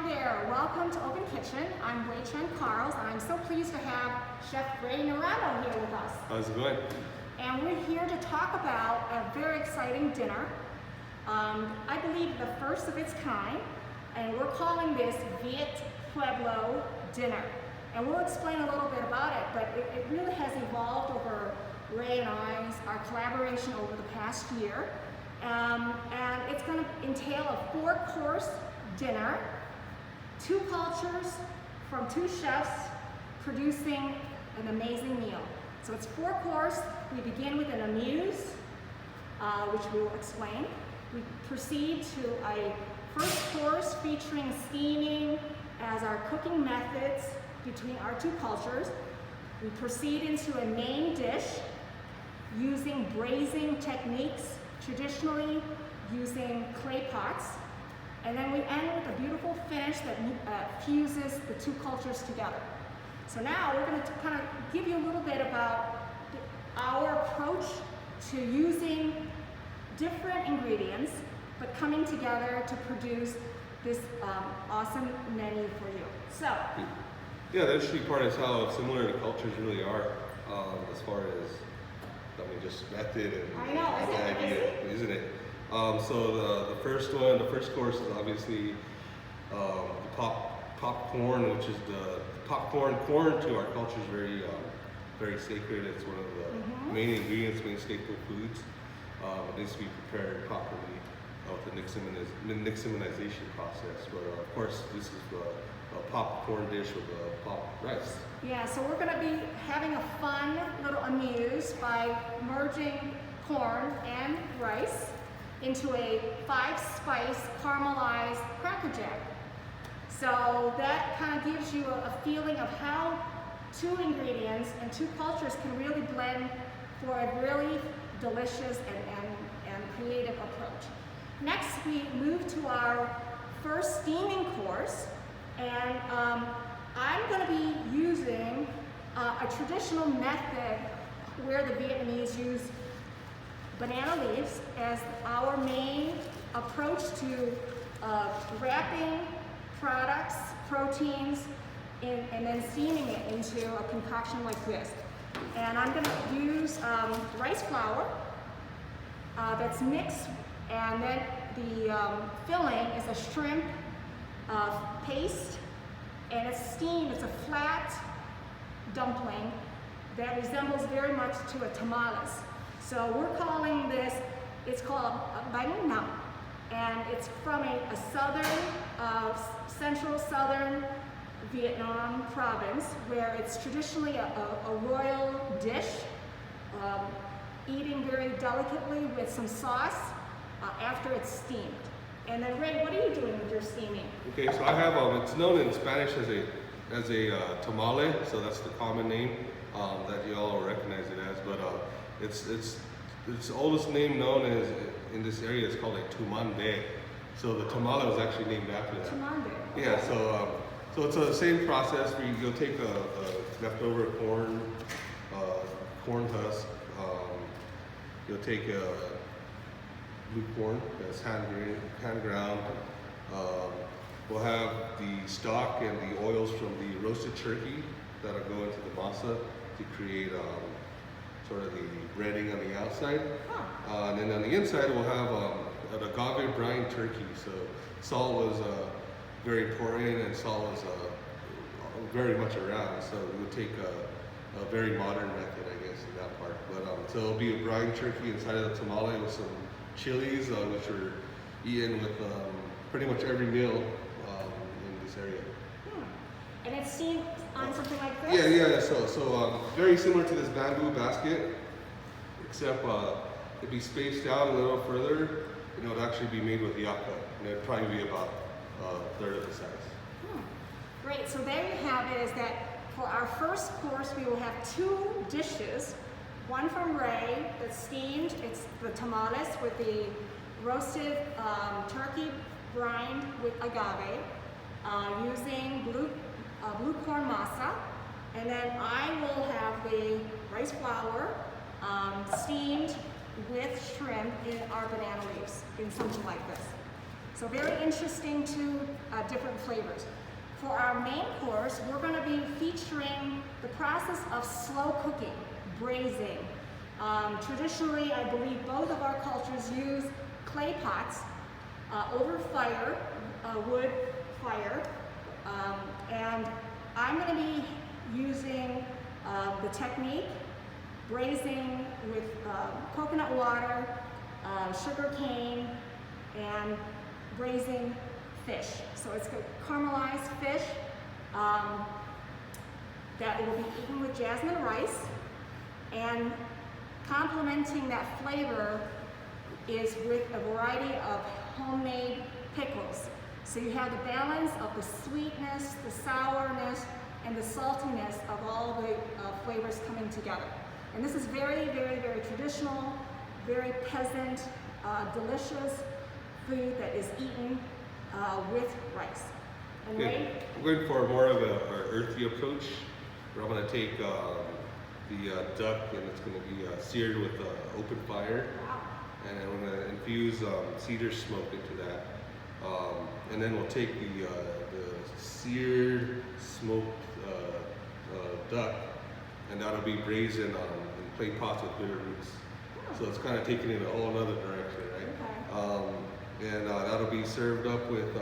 Hi there, welcome to Open Kitchen. I'm Wei Chen Carls, and I'm so pleased to have Chef Ray Narano here with us. How's it going? And we're here to talk about a very exciting dinner. I believe the first of its kind, and we're calling this Viet-Pueblo dinner. And we'll explain a little bit about it, but it really has evolved over Ray and our collaboration over the past year. And it's going to entail a 4-course dinner, 2 cultures from 2 chefs producing an amazing meal. So it's 4-course. We begin with an amuse, which we will explain. We proceed to a first course featuring steaming as our cooking methods between our 2 cultures. We proceed into a main dish using braising techniques, traditionally using clay pots. And then we end with a beautiful finish that fuses the 2 cultures together. So now we're going to kind of give you a little bit about our approach to using different ingredients, but coming together to produce this awesome menu for you. So, yeah, the interesting part is how similar the cultures really are as far as, just method and the idea, isn't it? So the first course is obviously the popcorn, which is the popcorn. Corn to our culture is very sacred. It's one of the main ingredients, main staple foods. It needs to be prepared properly with the nixtamalization process. But of course, this is a popcorn dish with pop rice. Yeah, so we're going to be having a fun little amuse by merging corn and rice into a 5-spice caramelized Cracker Jack. So that kind of gives you a feeling of how 2 ingredients and 2 cultures can really blend for a really delicious and creative approach. Next, we move to our first steaming course, and I'm going to be using a traditional method where the Vietnamese use banana leaves as our main approach to wrapping products, proteins, and then steaming it into a concoction like this. And I'm going to use rice flour that's mixed, and then the filling is a shrimp paste, and it's steamed. It's a flat dumpling that resembles very much to a tamales. So we're calling this, it's called bánh nậm, and it's from a southern, central southern Vietnam province, where it's traditionally a royal dish, eating very delicately with some sauce after it's steamed. And then Ray, what are you doing with your steaming? Okay, so I have it's known in Spanish as a tamale, so that's the common name that you all recognize it as. But its oldest name known as in this area is called a tumande. So the tamale was actually named after that. Tumande. Okay. Yeah, so it's the same process where you'll take a leftover corn husk. You'll take blue corn that's hand ground. We'll have the stock and the oils from the roasted turkey that'll go into the masa to create sort of the breading on the outside. And then on the inside we'll have an agave brine turkey. So salt was very important, and salt was very much around. So we would take a very modern method, I guess, in that part. But so it'll be a brine turkey inside of the tamale with some chilies, which are eaten with pretty much every meal in this area. And it's steamed on something like this? Yeah. So very similar to this bamboo basket, except it'd be spaced out a little further, and it would actually be made with yucca, and it'd probably be about a third of the size. Great. So there you have it. Is that for our first course we will have 2 dishes. One from Ray that's steamed. It's the tamales with the roasted turkey brined with agave, using blue corn masa. And then I will have the rice flour steamed with shrimp in our banana leaves in something like this. So very interesting two different flavors. For our main course, we're going to be featuring the process of slow cooking, braising. Traditionally, I believe both of our cultures use clay pots over fire, wood fire, and I'm going to be using the technique, braising with coconut water, sugar cane, and braising fish. So it's caramelized fish that will be eaten with jasmine rice, and complementing that flavor is with a variety of homemade pickles. So you have the balance of the sweetness, the sourness, and the saltiness of all the flavors coming together. And this is very, very, very traditional, very peasant, delicious food that is eaten with rice. And Ray? I'm going for more of an earthy approach, where I'm going to take the duck, and it's going to be seared with open fire. Wow. And then we're going to infuse cedar smoke into that. And then we'll take the seared, smoked duck, and that'll be braised in clay pots with bitter roots. So it's kind of taking it a whole other direction, right? Okay. And that'll be served up with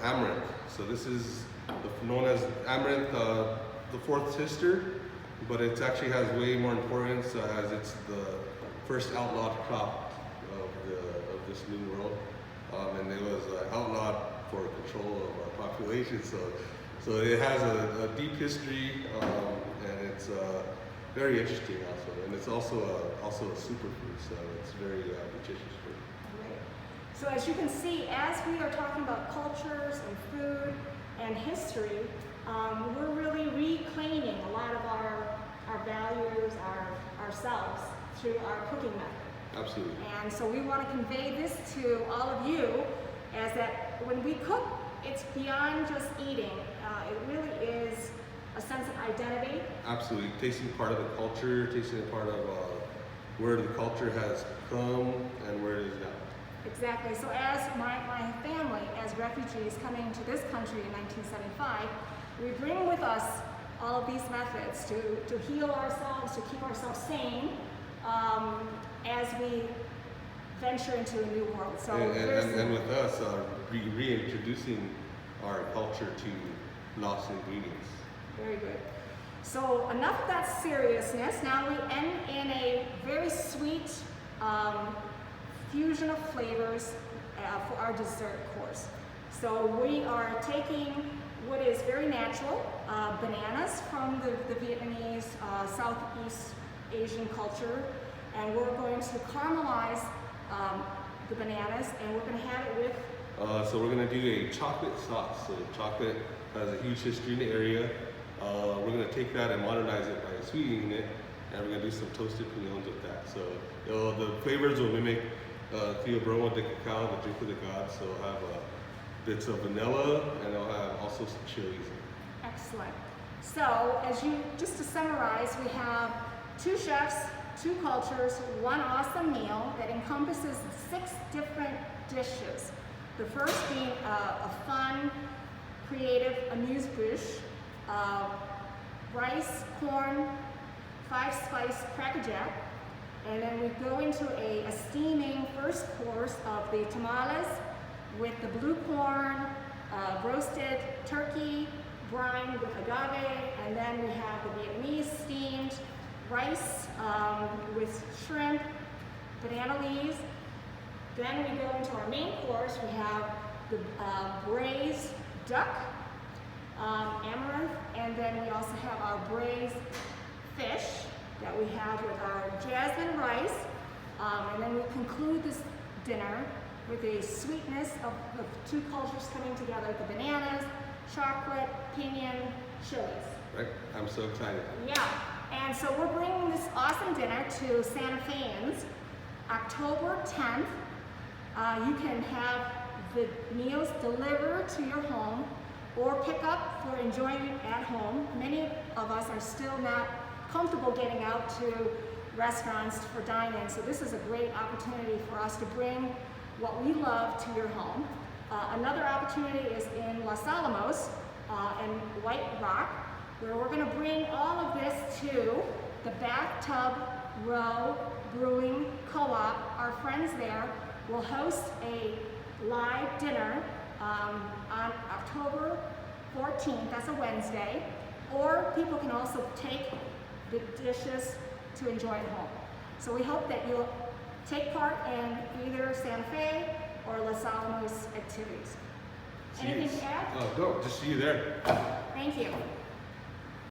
amaranth. So this is known as amaranth, the fourth sister, but it actually has way more importance as it's the first outlawed crop of this new world. And it was outlawed for control of our population. So it has a deep history, and it's very interesting also. And it's also a superfood, so it's very nutritious food. Great. So as you can see, as we are talking about cultures and food and history, we're really reclaiming a lot of our values, ourselves through our cooking method. Absolutely. And so we want to convey this to all of you, as that when we cook, it's beyond just eating. It really is a sense of identity. Absolutely. Tasting part of the culture, tasting part of where the culture has come and where it is now. Exactly. So as my family, as refugees coming to this country in 1975, we bring with us all of these methods to heal ourselves, to keep ourselves sane, as we venture into a new world. So and with us, reintroducing our culture to lost ingredients. Very good. So enough of that seriousness. Now we end in a very sweet fusion of flavors for our dessert course. So we are taking what is very natural, bananas from the Vietnamese, Southeast Asian culture, and we're going to caramelize the bananas, and we're going to have it with... So we're going to do a chocolate sauce. So chocolate has a huge history in the area. We're going to take that and modernize it by sweetening it, and we're going to do some toasted piñons with that. So the flavors will mimic Viet-Pueblo de cacao, the drink of the gods. So we'll have bits of vanilla, and I'll have also some chilies. Excellent. So just to summarize, we have 2 chefs, 2 cultures, 1 awesome meal that encompasses 6 different dishes. The first being a fun, creative amuse-bouche, rice, corn, 5-spice Cracker Jack, and then we go into a steaming first course of the tamales with the blue corn, roasted turkey, brine with agave, and then we have the Vietnamese steamed rice with shrimp, banana leaves. Then we go into our main course. We have the braised duck, amaranth, and then we also have our braised fish that we have with our jasmine rice. And then we conclude this dinner with a sweetness of the 2 cultures coming together, the bananas, chocolate, piñon, chilies. Right? I'm so excited. Yeah, and so we're bringing this awesome dinner to Santa Feans October 10th. You can have the meals delivered to your home or pick up for enjoyment at home. Many of us are still not comfortable getting out to restaurants for dine-in, so this is a great opportunity for us to bring what we love to your home. Another opportunity is in Los Alamos and White Rock, where we're going to bring all of this to the Bathtub Row Brewing Co-op. Our friends there will host a live dinner on October 14th, that's a Wednesday, or people can also take the dishes to enjoy at home. So we hope that you'll take part in either Santa Fe or Los Alamos activities. Anything to add? No, just see you there. Thank you.